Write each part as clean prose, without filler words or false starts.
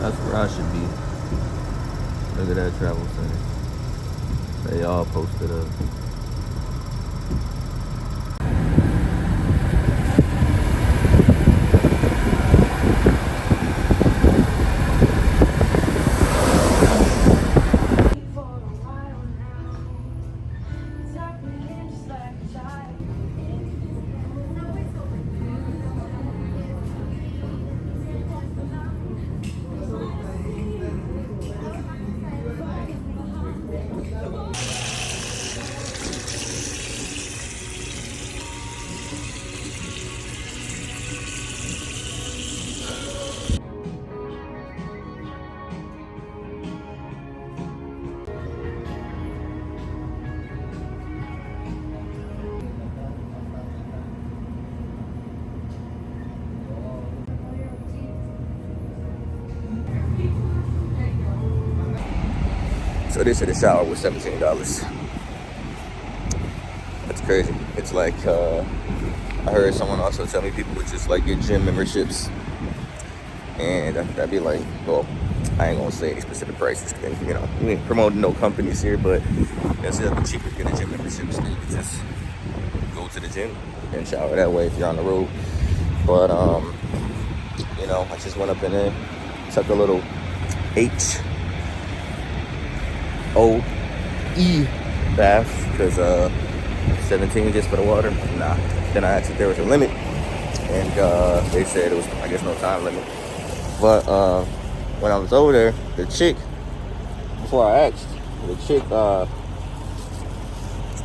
That's where I should be. Look at that travel center. They all posted up. So this is the shower was $17. That's crazy. It's like I heard someone also tell me people would just like get gym memberships, and that'd be like, well, I ain't gonna say any specific prices, and you know, we ain't promoting no companies here, but it's a little cheaper to get a gym membership, so you can just go to the gym and shower that way if you're on the road. But you know, I just went up in there, took a little HOE bath because 17 just for the water. Nah. Then I asked if there was a limit, and they said it was, I guess, no time limit. But when I was over there, the chick, before I asked, the chick,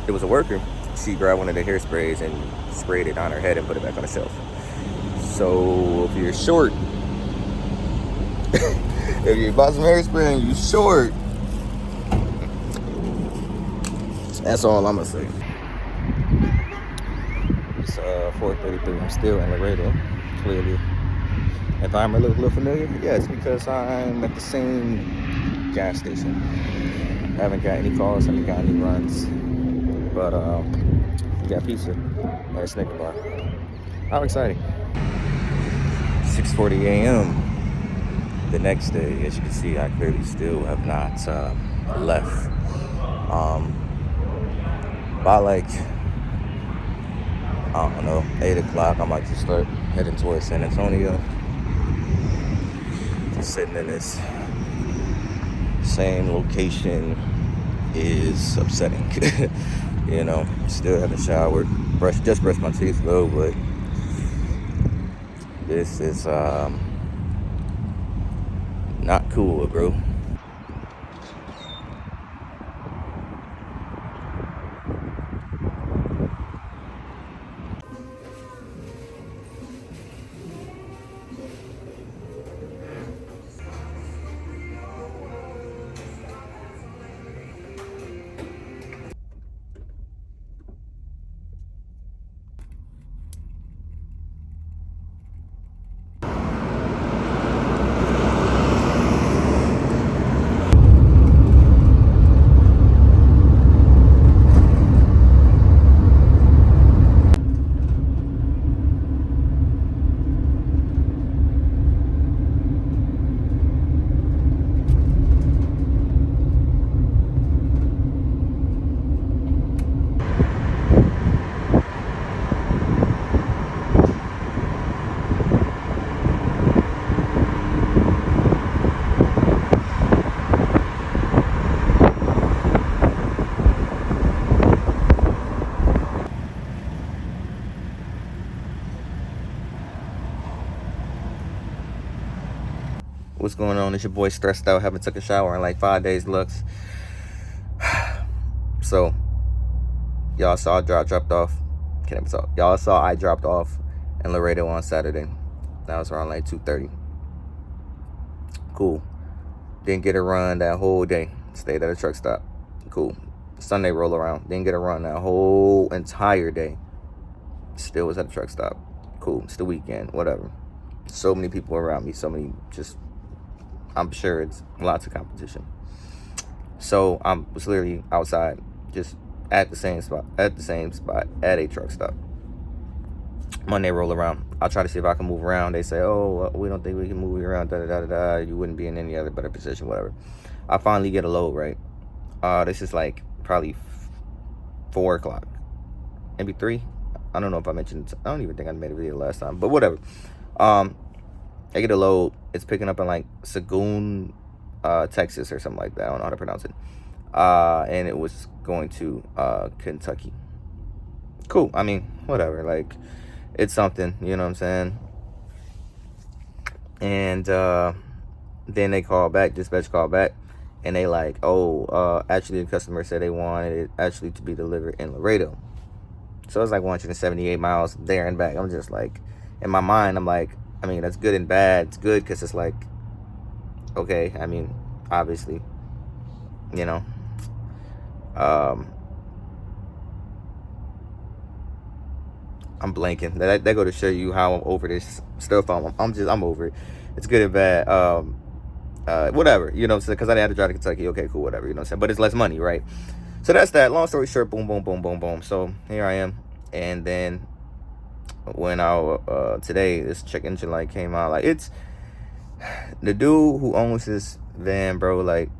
it was a worker. She grabbed one of the hairsprays and sprayed it on her head and put it back on the shelf. So if you're short, if you bought some hairspray and you're short, that's all I'm gonna say. It's 4:33. I'm still in Laredo. Clearly, if I'm a little familiar, yeah, it's because I'm at the same gas station. I haven't got any calls, haven't got any runs, but got pizza at a Snicker bar. How exciting! 6:40 a.m. the next day. As you can see, I clearly still have not left. By like, I don't know, 8 o'clock, I might just start heading towards San Antonio. Just sitting in this same location is upsetting. You know, still haven't showered. Just brushed my teeth though, but this is not cool, bro. What's going on? It's your boy stressed out. Haven't took a shower in like 5 days, Lux. So, y'all saw I dropped off. Can't even talk. Y'all saw I dropped off in Laredo on Saturday. That was around like 2:30. Cool. Didn't get a run that whole day. Stayed at a truck stop. Cool. Sunday roll around. Didn't get a run that whole entire day. Still was at a truck stop. Cool. It's the weekend. Whatever. So many people around me. So many just... I'm sure it's lots of competition. So I was literally outside, just at the same spot, at a truck stop. Monday roll around. I'll try to see if I can move around. They say, oh, we don't think we can move you around, da-da-da-da-da. You wouldn't be in any other better position, whatever. I finally get a load, right? This is like probably 4 o'clock, maybe 3. I don't know if I mentioned, I don't even think I made a video last time, but whatever. I get a load. It's picking up in like Seguin, Texas or something like that. I don't know how to pronounce it. And it was going to Kentucky. Cool. I mean, whatever. Like, it's something, you know what I'm saying? And then they call back, dispatch call back, and they like, oh, actually the customer said they wanted it actually to be delivered in Laredo. So it's like 178 miles there and back. I'm just like, in my mind, I'm like, I mean, that's good and bad. It's good because it's like, okay, I mean, obviously, you know, I'm blanking. That go to show you how I'm over this stuff. I'm over it. It's good and bad. Whatever, you know what I'm saying? Because I had to drive to Kentucky. Okay, cool, whatever, you know what I'm saying? But it's less money, right? So that's that. Long story short, boom, boom, boom, boom, boom. So here I am. And then when today, this check engine light came out. Like, it's the dude who owns this van, bro. Like,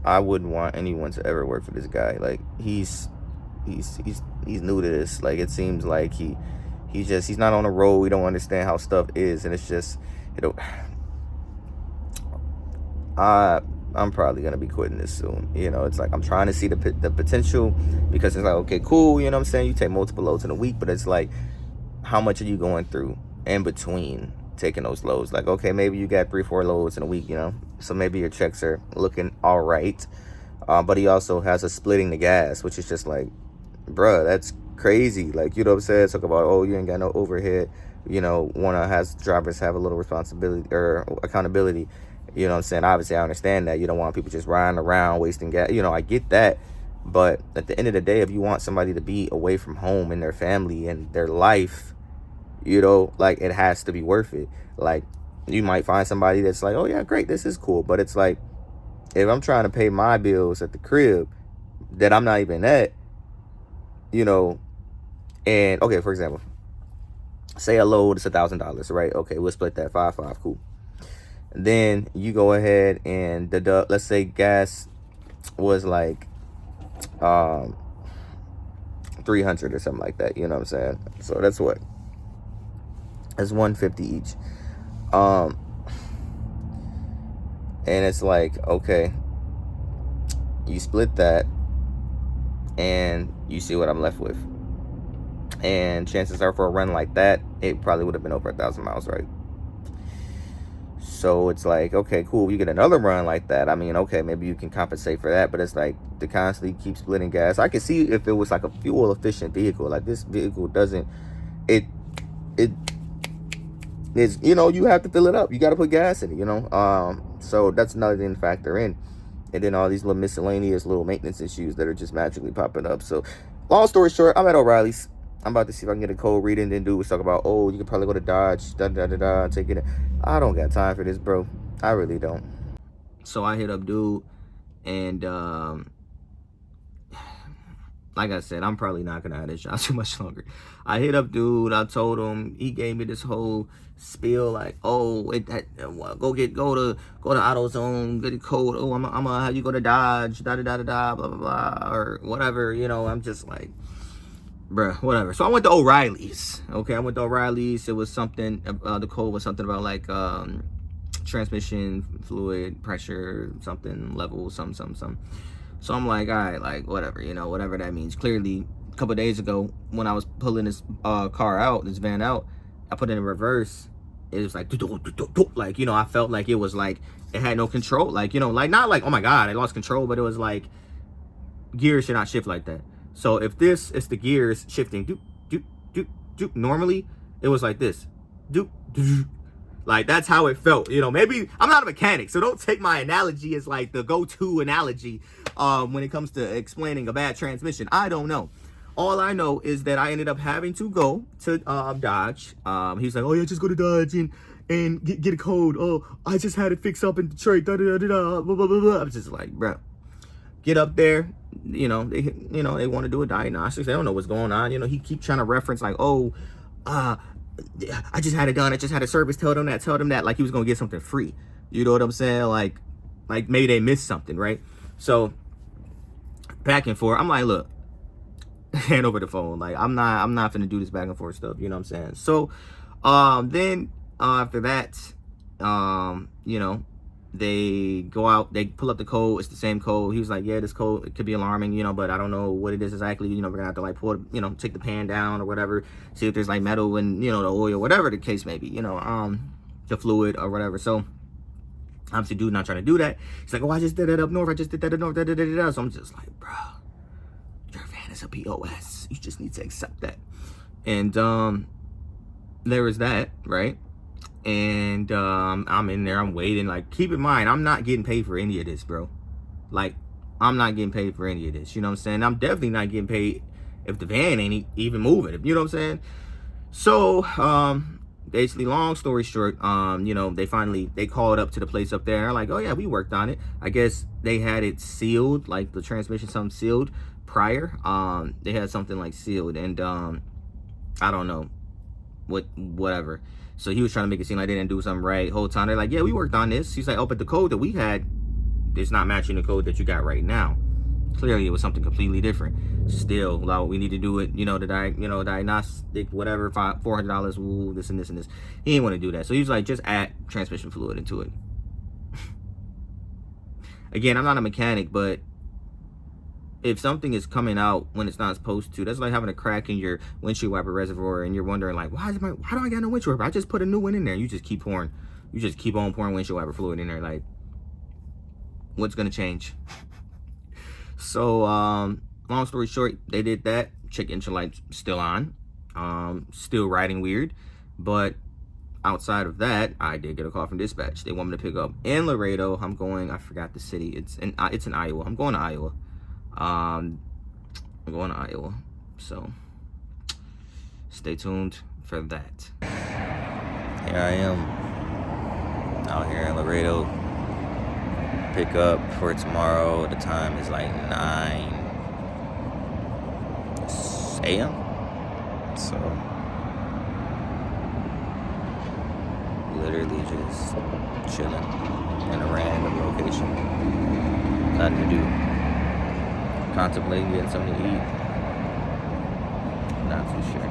I wouldn't want anyone to ever work for this guy. Like, he's new to this. Like, it seems like he's not on the road. We don't understand how stuff is, and it's just, you know, I'm probably gonna be quitting this soon. You know, it's like I'm trying to see the potential, because it's like, okay, cool, you know what I'm saying? You take multiple loads in a week, but it's like, how much are you going through in between taking those loads? Like, okay, maybe you got 3-4 loads in a week, you know, so maybe your checks are looking all right. But he also has a splitting the gas, which is just like, bruh, that's crazy. Like, you know what I'm saying? Talk about, oh, you ain't got no overhead. You know, drivers have a little responsibility or accountability. You know what I'm saying? Obviously, I understand that. You don't want people just riding around wasting gas. You know, I get that. But at the end of the day, if you want somebody to be away from home and their family and their life, you know, like, it has to be worth it. Like, you might find somebody that's like, oh, yeah, great, this is cool. But it's like, if I'm trying to pay my bills at the crib that I'm not even at, you know, and, okay, for example, say a load is $1,000, right? Okay, we'll split that 5-5, cool. Then you go ahead and deduct, let's say gas was like 300 or something like that, you know what I'm saying? So that's what? That's $150 each. And it's like, okay, you split that and you see what I'm left with. And chances are, for a run like that, it probably would have been over 1,000 miles, right? So it's like, okay, cool, you get another run like that. I mean, okay, maybe you can compensate for that, but it's like, to constantly keep splitting gas. I could see if it was like a fuel efficient vehicle. Like, this vehicle doesn't, it is, you know, you have to fill it up. You got to put gas in it, you know? So that's another thing to factor in. And then all these little miscellaneous little maintenance issues that are just magically popping up. So long story short, I'm at O'Reilly's. I'm about to see if I can get a code reading. Then dude was talking about, oh, you could probably go to Dodge, take it. I don't got time for this, bro. I really don't. So I hit up dude, and like I said, I'm probably not gonna have this job too much longer. I hit up dude. I told him. He gave me this whole spiel like, oh, go to AutoZone, get a code. Oh, I'm gonna have you go to Dodge, blah blah blah, or whatever. You know, I'm just like, bruh, whatever. So I went to O'Reilly's. Okay, I went to O'Reilly's. It was something, the code was something about like transmission fluid pressure, something level, something. So I'm like, all right, like, whatever, you know, whatever that means. Clearly, a couple of days ago, when I was pulling this this van out, I put it in reverse. It was like, like, you know, I felt like it was like, it had no control. Like, you know, like, not like, oh my God, I lost control, but it was like, gears should not shift like that. So if this is the gears shifting, normally it was like this, like, that's how it felt. You know, maybe I'm not a mechanic, so don't take my analogy as like the go-to analogy when it comes to explaining a bad transmission. I don't know. All I know is that I ended up having to go to Dodge. He's like, oh yeah, just go to Dodge and get a code. Oh, I just had it fixed up in Detroit. Blah blah blah. I'm just like, bro, get up there. You know, they want to do a diagnostics. They don't know what's going on. You know, he keep trying to reference like, oh, I just had it done. I just had a service. Tell them that, like he was gonna get something free. You know what I'm saying? Like maybe they missed something, right? So back and forth. I'm like, look, hand over the phone. Like I'm not finna do this back and forth stuff. You know what I'm saying? So then after that, you know, they go out, they pull up the code. It's the same code. He was like, yeah, this code, it could be alarming, you know, but I don't know what it is exactly. You know, we're gonna have to like pull, you know, take the pan down or whatever, see if there's like metal and, you know, the oil, whatever the case may be, you know, the fluid or whatever. So obviously dude not trying to do that. He's like, oh, I just did that up north. I just did that up north. So I'm just like, bro, your van is a POS. You just need to accept that. And there was that, right? And I'm in there, I'm waiting. Like, keep in mind, I'm not getting paid for any of this, bro. Like, I'm not getting paid for any of this. You know what I'm saying? I'm definitely not getting paid if the van ain't even moving. You know what I'm saying? So basically, long story short, you know, they called up to the place up there, and they're like, oh yeah, we worked on it. I guess they had it sealed, like the transmission, something sealed prior. They had something like sealed, and I don't know whatever. So he was trying to make it seem like they didn't do something right whole time. They're like, yeah, we worked on this. He's like, oh, but the code that we had is not matching the code that you got right now. Clearly it was something completely different. Still, like, we need to do it, you know, diagnostic, whatever, $400, ooh, this and this and this. He didn't want to do that. So he was like, just add transmission fluid into it. Again, I'm not a mechanic, but if something is coming out when it's not supposed to, that's like having a crack in your windshield wiper reservoir, and you're wondering like, why do I got no windshield wiper? I just put a new one in there. You just keep on pouring windshield wiper fluid in there. Like, what's gonna change? So long story short, they did that. Check engine light still on, still riding weird. But outside of that, I did get a call from dispatch. They want me to pick up in Laredo. I forgot the city. It's in Iowa. I'm going to Iowa. I'm going to Iowa, so stay tuned for that. Here I am out here in Laredo. Pick up for tomorrow. The time is like 9 a.m. So literally just chilling in a random location. Nothing to do. Contemplating getting something to eat. Not too sure.